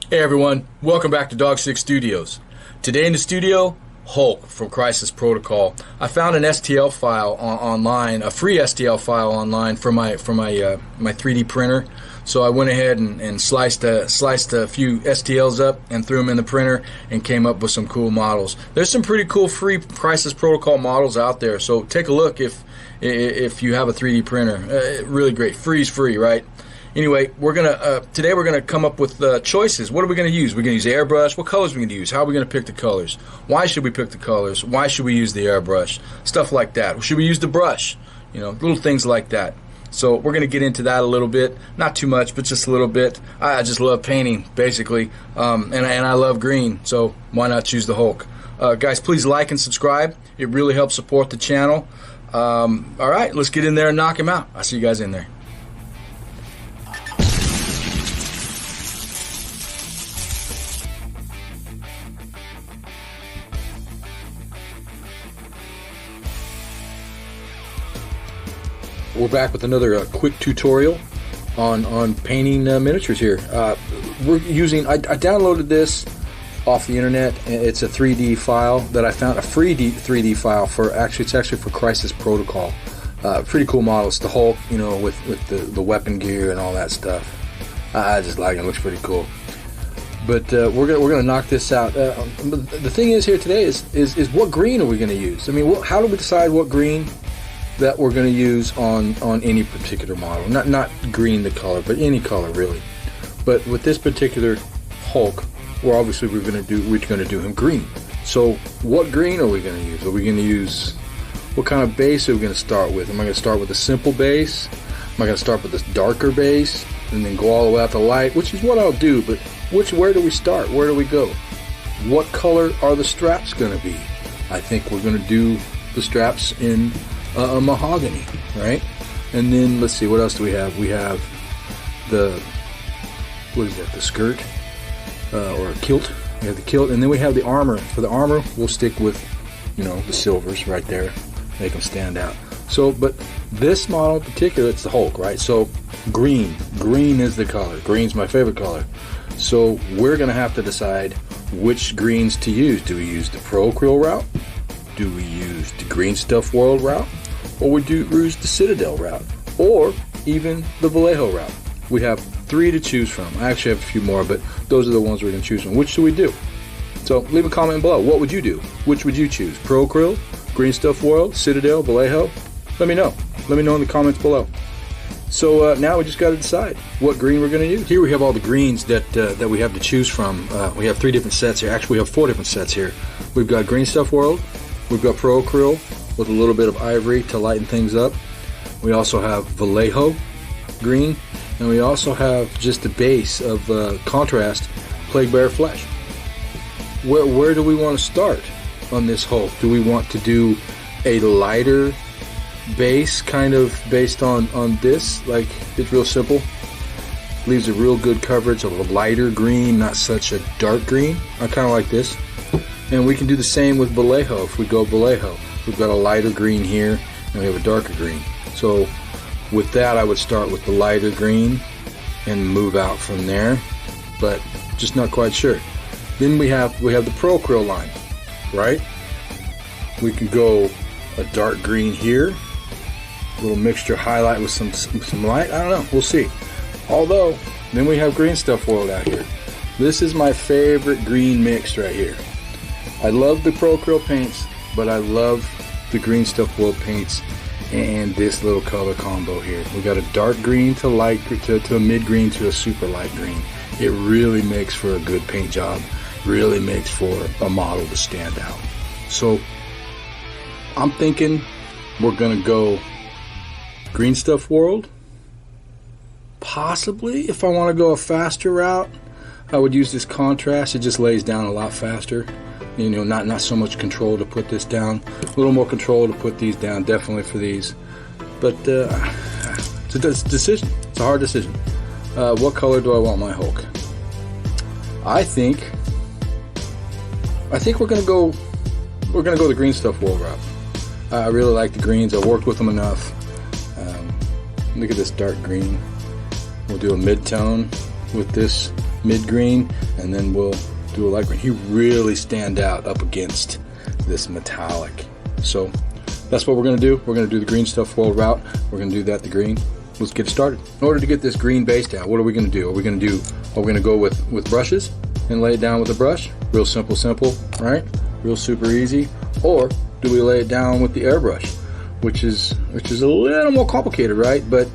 Hey everyone, welcome back to Dog Six Studios. Today in the studio, Hulk from Crisis Protocol. I found an STL file online, a free STL file online for my 3D printer. So I went ahead and sliced a few STLs up and threw them in the printer and came up with some cool models. There's some pretty cool free Crisis Protocol models out there. So take a look if you have a 3D printer. Really great, free, right? Anyway, today we're gonna come up with choices. What are we gonna use? We're gonna use airbrush. What colors are we gonna use? How are we gonna pick the colors? Why should we pick the colors? Why should we use the airbrush? Stuff like that. Should we use the brush? You know, little things like that. So we're gonna get into that a little bit. Not too much, but just a little bit. I just love painting, basically, and I love green. So why not choose the Hulk? Guys, please like and subscribe. It really helps support the channel. All right, let's get in there and knock him out. I'll see you guys in there. We're back with another quick tutorial on painting miniatures here. We're using, I downloaded this off the internet. It's a 3D file that I found, a free 3D file for, it's actually for Crisis Protocol. Pretty cool model. It's the Hulk, you know, with the weapon gear and all that stuff. I just like it. It looks pretty cool. But we're gonna knock this out. The thing is here today is what green are we gonna use? I mean, how do we decide what green that we're going to use on any particular model? Not green the color, but any color really. But with this particular Hulk, we're going to do him green. So what green are we going to use? Are we going to use, what kind of base are we going to start with? Am I going to start with a simple base? Am I going to start with this darker base and then go all the way out to light? Which is what I'll do, but where do we start? Where do we go? What color are the straps going to be? I think we're going to do the straps in a mahogany, right? And then let's see, what else do we have? We have the skirt or a kilt. We have the kilt, and then we have the armor. For the armor, we'll stick with, you know, the silvers right there, make them stand out. So, but this model in particular, it's the Hulk, right? So green is the color. Green's my favorite color. So we're gonna have to decide which greens to use. Do we use the Pro Acryl route? Do we use the Green Stuff World route? Or we use the Citadel route? Or even the Vallejo route? We have 3 to choose from. I actually have a few more, but those are the ones we're going to choose from. Which should we do? So leave a comment below. What would you do? Which would you choose? Pro Acryl, Green Stuff World, Citadel, Vallejo? Let me know. Let me know in the comments below. So now we just got to decide what green we're going to use. Here we have all the greens that we have to choose from. We have 3 different sets here. Actually, we have 4 different sets here. We've got Green Stuff World. We've got Pro Acryl with a little bit of ivory to lighten things up. We also have Vallejo green, and we also have just the base of contrast Plague Bear Flesh. Where do we want to start on this Hulk? Do we want to do a lighter base, kind of based on this? Like, it's real simple. Leaves a real good coverage of a lighter green, not such a dark green. I kind of like this. And we can do the same with Vallejo. If we go Vallejo, we've got a lighter green here, and we have a darker green. So with that, I would start with the lighter green and move out from there, but just not quite sure. Then we have the Pro Acryl line, right? We can go a dark green here, a little mixture highlight with some light. I don't know. We'll see. Although, then we have Green Stuff World out here. This is my favorite green mix right here. I love the Pro Acryl paints, but I love the Green Stuff World paints and this little color combo here. We got a dark green to light to a mid green to a super light green. It really makes for a good paint job. Really makes for a model to stand out. So I'm thinking we're gonna go Green Stuff World. Possibly, if I want to go a faster route, I would use this contrast. It just lays down a lot faster. You know, not so much control to put this down. A little more control to put these down, definitely for these. But it's a decision. It's a hard decision. What color do I want my Hulk? I think we're gonna go the Green Stuff World route. I really like the greens. I worked with them enough. Look at this dark green. We'll do a mid-tone with this mid-green, and then we'll do a light green. He really stand out up against this metallic. So that's what we're going to do. We're going to do the green stuff rolled route. We're going to do that, the green. Let's get it started. In order to get this green base down, what are we going to do? Are we going to go with brushes and lay it down with a brush? Real simple, right? Real super easy. Or do we lay it down with the airbrush, which is a little more complicated, right? But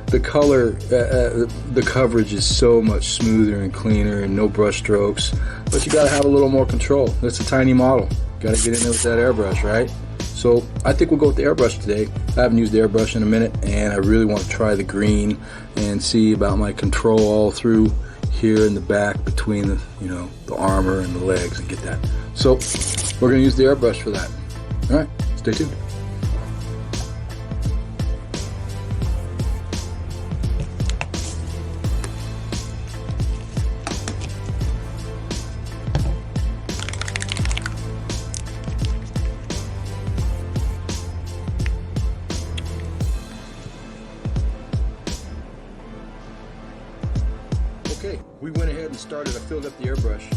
the color, the coverage is so much smoother and cleaner, and no brush strokes. But you got to have a little more control. That's a tiny model. Got to get in there with that airbrush, right? So I think we'll go with the airbrush today. I haven't used the airbrush in a minute, and I really want to try the green and see about my control all through here in the back between the, the armor and the legs, and get that. So we're going to use the airbrush for that. All right, stay tuned. Okay, we went ahead and started. I filled up the airbrush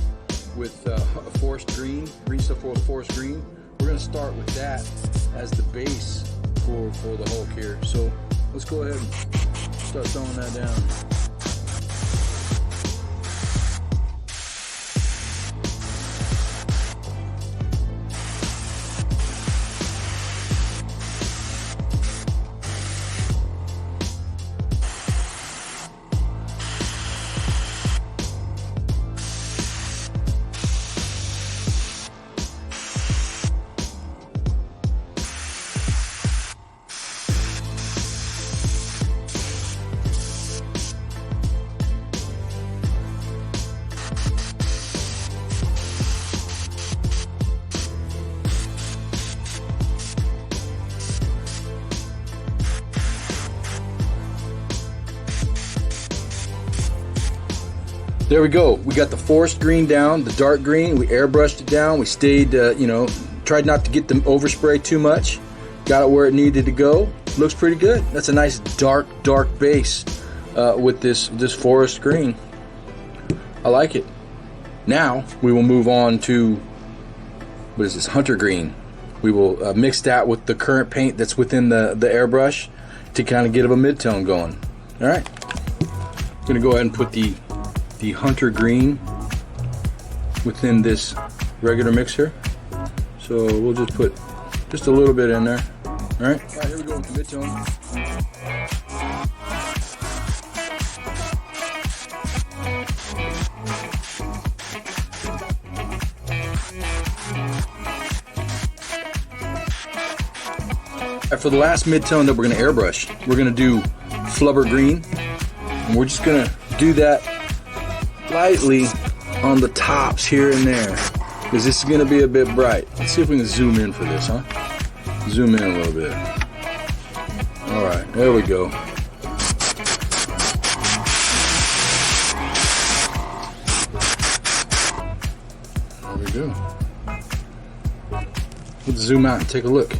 with a forest green stuff for forest green. We're going to start with that as the base for the Hulk here. So let's go ahead and start throwing that down. There we go. We got the forest green down, the dark green. We airbrushed it down. We stayed, tried not to get the overspray too much. Got it where it needed to go. Looks pretty good. That's a nice dark base with this forest green. I like it. Now we will move on to, what is this, hunter green. We will mix that with the current paint that's within the airbrush to kind of get a mid-tone going. All right. I'm going to go ahead and put the hunter green within this regular mixer. So we'll just put just a little bit in there. All right, here we go with the mid-tone. For the last mid-tone that we're going to airbrush, we're going to do flubber green, and we're just going to do that lightly on the tops here and there, because this is going to be a bit bright. Let's see if we can zoom in for this, huh? Zoom in a little bit. All right, there we go. There we go. Let's zoom out and take a look.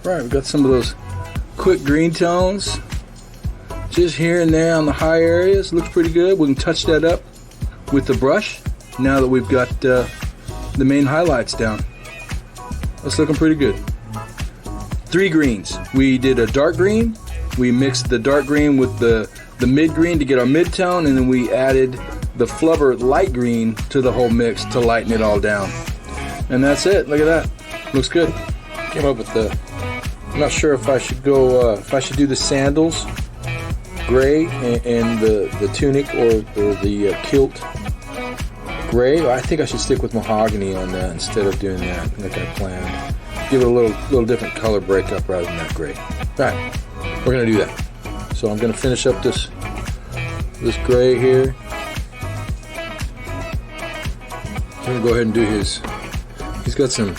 Right, we've got some of those quick green tones just here and there on the high areas. Looks pretty good. We can touch that up with the brush now that we've got the main highlights down. That's looking pretty good. 3 greens. We did a dark green. We mixed the dark green with the mid green to get our mid-tone, and then we added the flubber light green to the whole mix to lighten it all down. And that's it. Look at that. Looks good. Came up with the, I'm not sure if I should go, if I should do the sandals gray and the tunic or the kilt gray. I think I should stick with mahogany on that instead of doing that like I planned. Give it a little different color breakup rather than that gray. All right, we're gonna do that. So I'm gonna finish up this gray here. I'm gonna go ahead and do his. He's got some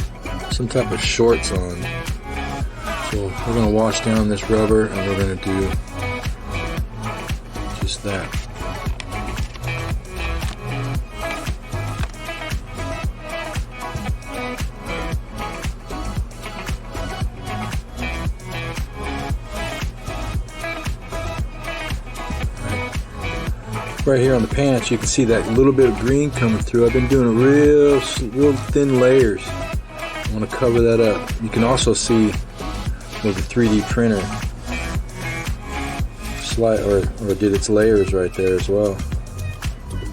type of shorts on. So we're going to wash down this rubber, and we're going to do just that. right here on the pants, you can see that little bit of green coming through. I've been doing real thin layers. I want to cover that up. You can also see with the 3D printer slide or did its layers right there as well.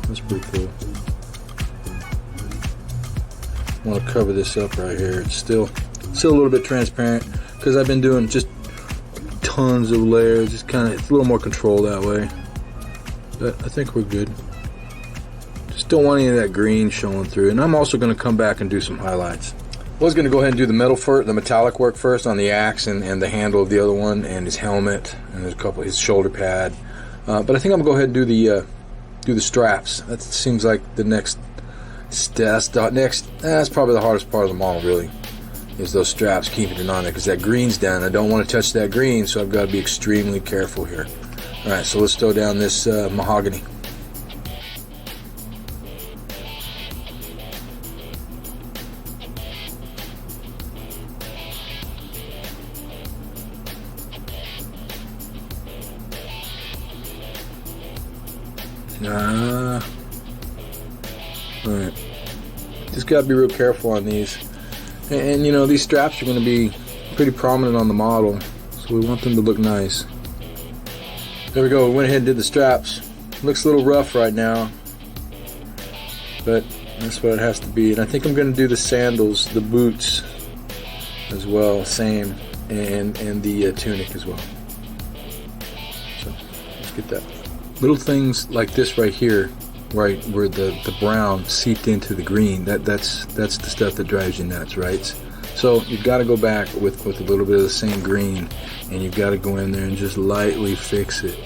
That's pretty cool. I want to cover this up right here. It's still a little bit transparent because I've been doing just tons of layers. It's a little more controlled that way. But I think we're good. Just don't want any of that green showing through. And I'm also going to come back and do some highlights. I was going to go ahead and do the metallic work first on the axe and the handle of the other one and his helmet and there's a couple his shoulder pad. But I think I'm going to go ahead and do the straps. That seems like the next step. That's probably the hardest part of the model, really, is those straps, keeping it on there because that green's down. I don't want to touch that green, so I've got to be extremely careful here. All right, so let's throw down this mahogany. All right, just got to be real careful on these. And you know, these straps are going to be pretty prominent on the model, so we want them to look nice. There we go, we went ahead and did the straps. Looks a little rough right now, but that's what it has to be. And I think I'm going to do the sandals, the boots as well, same, and the tunic as well. So let's get that. Little things like this right here, right where the brown seeped into the green, that's the stuff that drives you nuts, right? So you've got to go back with a little bit of the same green, and you've got to go in there and just lightly fix it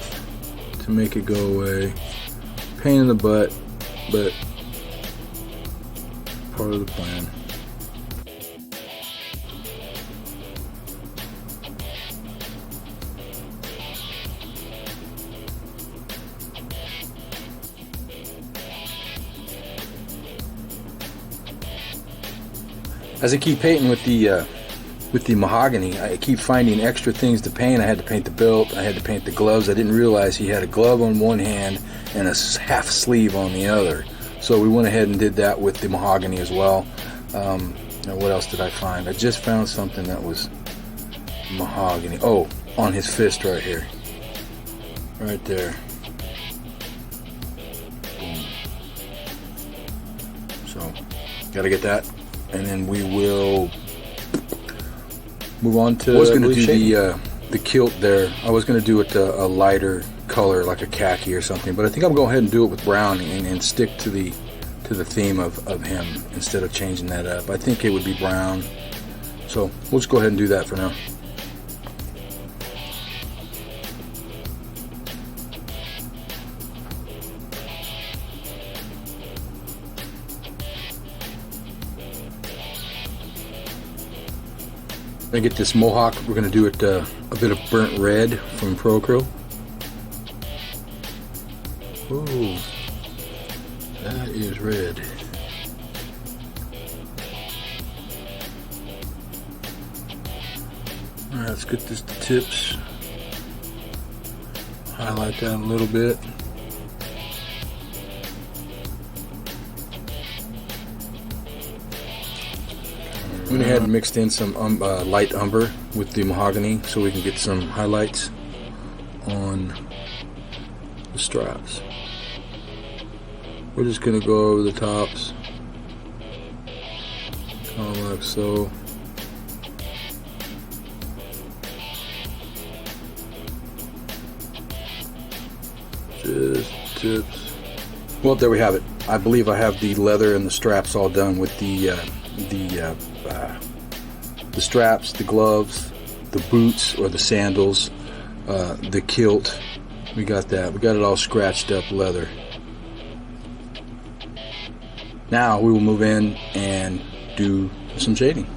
to make it go away. Pain in the butt, but part of the plan. As I keep painting with the mahogany, I keep finding extra things to paint. I had to paint the belt, I had to paint the gloves. I didn't realize he had a glove on one hand and a half sleeve on the other. So we went ahead and did that with the mahogany as well. Now what else did I find? I just found something that was mahogany. Oh, on his fist right here. Right there. Boom. So, gotta get that. And then we will move on to. I was going to do the kilt there. I was going to do it a lighter color, like a khaki or something. But I think I'm going to go ahead and do it with brown and stick to the theme of him instead of changing that up. I think it would be brown. So we'll just go ahead and do that for now. Gonna get this mohawk. We're gonna do it a bit of burnt red from Procro. Ooh, that is red. All right, let's get this to tips. Highlight that a little bit. Went ahead and mixed in some light umber with the mahogany so we can get some highlights on the straps. We're just going to go over the tops, kind of like so. Just tips. Well, there we have it. I believe I have the leather and the straps all done with the straps, the gloves, the boots or the sandals, the kilt. We got that. We got it all scratched up leather. Now we will move in and do some shading.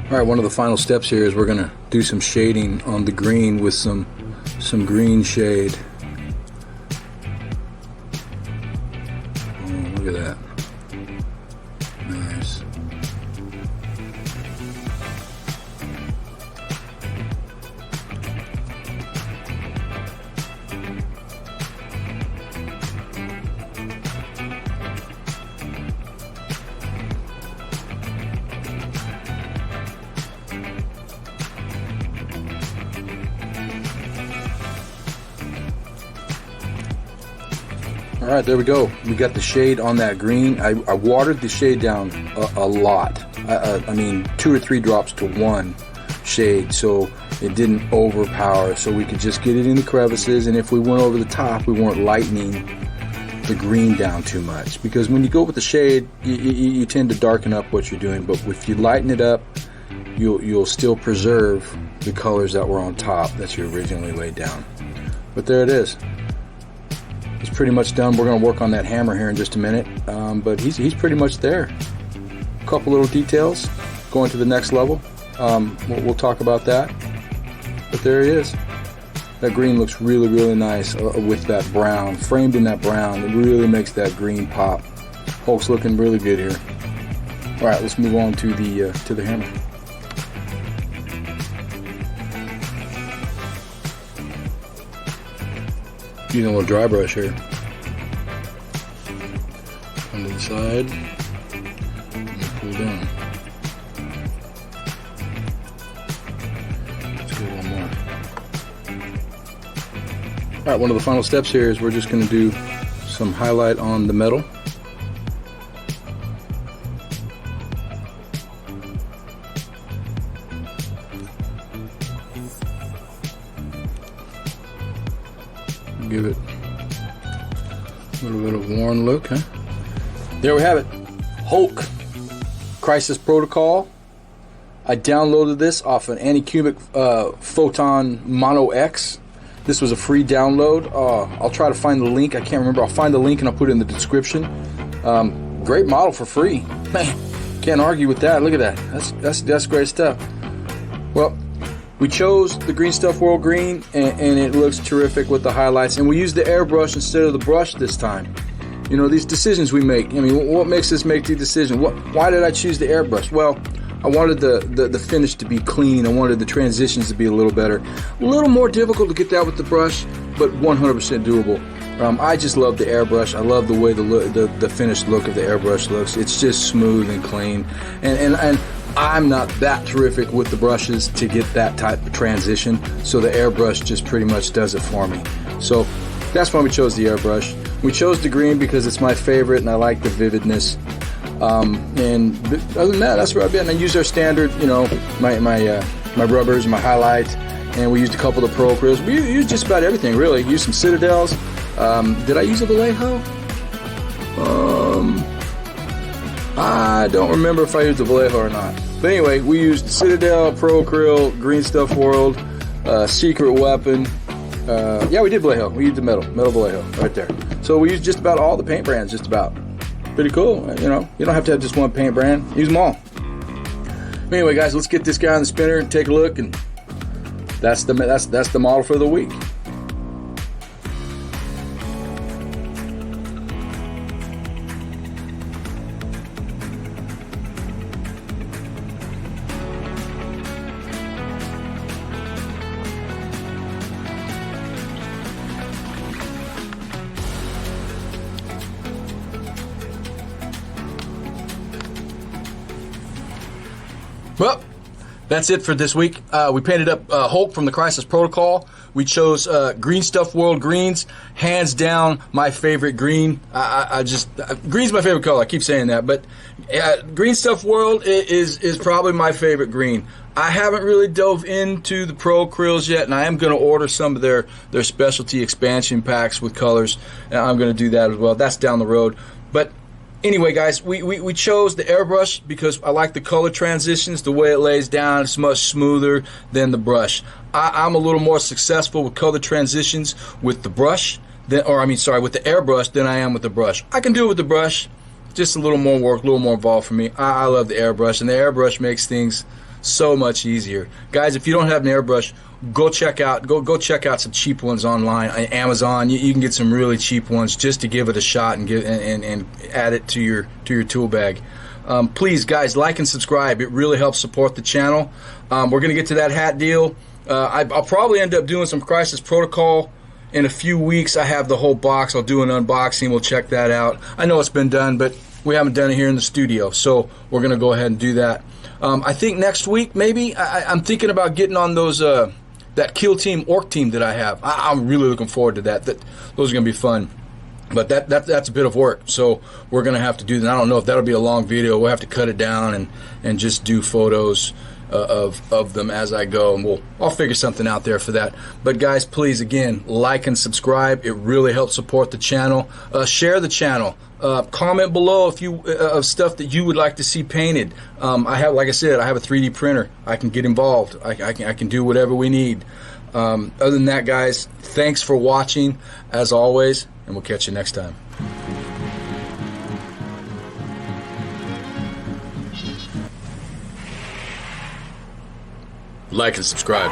All right, one of the final steps here is we're going to do some shading on the green with some green shade. Oh, look at that. Nice. All right, there we go. We got the shade on that green. I watered the shade down a lot. I mean, 2 or 3 drops to 1 shade, so it didn't overpower. So we could just get it in the crevices, and if we went over the top, we weren't lightening the green down too much. Because when you go with the shade, you tend to darken up what you're doing. But if you lighten it up, you'll still preserve the colors that were on top that you originally laid down. But there it is. It's pretty much done. We're going to work on that hammer here in just a minute, but he's pretty much there. A couple little details going to the next level. We'll talk about that, but there he is. That green looks really, really nice with that brown, framed in that brown. It really makes that green pop. Hulk's looking really good here. All right, let's move on to the hammer. Using a little dry brush here. On the side, and pull down. Let's go one more. All right, one of the final steps here is we're just going to do some highlight on the metal. Give it a little bit of worn look, huh? There we have it. Hulk Crisis Protocol. I downloaded this off an Anycubic Photon Mono X. This was a free download. I'll try to find the link. I can't remember. I'll find the link and I'll put it in the description. Great model for free. Man, can't argue with that. Look at that. That's great stuff. Well, we chose the Green Stuff World Green, and it looks terrific with the highlights. And we used the airbrush instead of the brush this time. You know, these decisions we make. I mean, what makes us make the decision? Why did I choose the airbrush? Well, I wanted the finish to be clean. I wanted the transitions to be a little better. A little more difficult to get that with the brush, but 100% doable. I just love the airbrush. I love the way the finished look of the airbrush looks. It's just smooth and clean. And I'm not that terrific with the brushes to get that type of transition, so the airbrush just pretty much does it for me. So that's why we chose the airbrush. We chose the green because it's my favorite and I like the vividness. And other than that, that's where I've been. I used our standard, you know, my rubbers, my highlights, and we used a couple of the Pro Acryls. We used just about everything, really. Used some Citadels. Did I use a Vallejo? I don't remember if I used a Vallejo or not. But anyway, we used Citadel, Pro Acryl, Green Stuff World, Secret Weapon. Yeah, we did Vallejo. We used the metal Vallejo right there. So we used just about all the paint brands, just about. Pretty cool, you know. You don't have to have just one paint brand. Use them all. Anyway, guys, let's get this guy on the spinner and take a look, and that's the model for the week. Well, that's it for this week. We painted up Hulk from the Crisis Protocol. We chose Green Stuff World greens. Hands down, my favorite green. Green's my favorite color. I keep saying that, but Green Stuff World is probably my favorite green. I haven't really dove into the Pro Acryls yet, and I am going to order some of their specialty expansion packs with colors, and I'm going to do that as well. That's down the road. But anyway, guys, we chose the airbrush because I like the color transitions, the way it lays down. It's much smoother than the brush. I'm a little more successful with color transitions with the brush, with the airbrush than I am with the brush. I can do it with the brush, just a little more work, a little more involved for me. I love the airbrush, and the airbrush makes things So much easier, guys. If you don't have an airbrush, go check out some cheap ones online on Amazon. You can get some really cheap ones just to give it a shot and and add it to your tool bag. Please, guys, like and subscribe. It really helps support the channel. We're gonna get to that hat deal. I'll probably end up doing some Crisis Protocol in a few weeks. I have the whole box. I'll do an unboxing. We'll check that out. I know it's been done, but we haven't done it here in the studio, so we're gonna go ahead and do that. I think next week maybe I'm thinking about getting on those that Kill Team Orc team that I have. I'm really looking forward to that. Those are gonna be fun, but that's a bit of work, so we're gonna have to do that. I don't know if that'll be a long video. We'll have to cut it down and just do photos of them as I go, and I'll figure something out there for that. But guys, please, again, like and subscribe. It really helps support the channel. Share the channel. Comment below if you of stuff that you would like to see painted. Like I said, I have a 3D printer. I can get involved. I can do whatever we need. Other than that, guys, thanks for watching as always, and we'll catch you next time. Like and subscribe.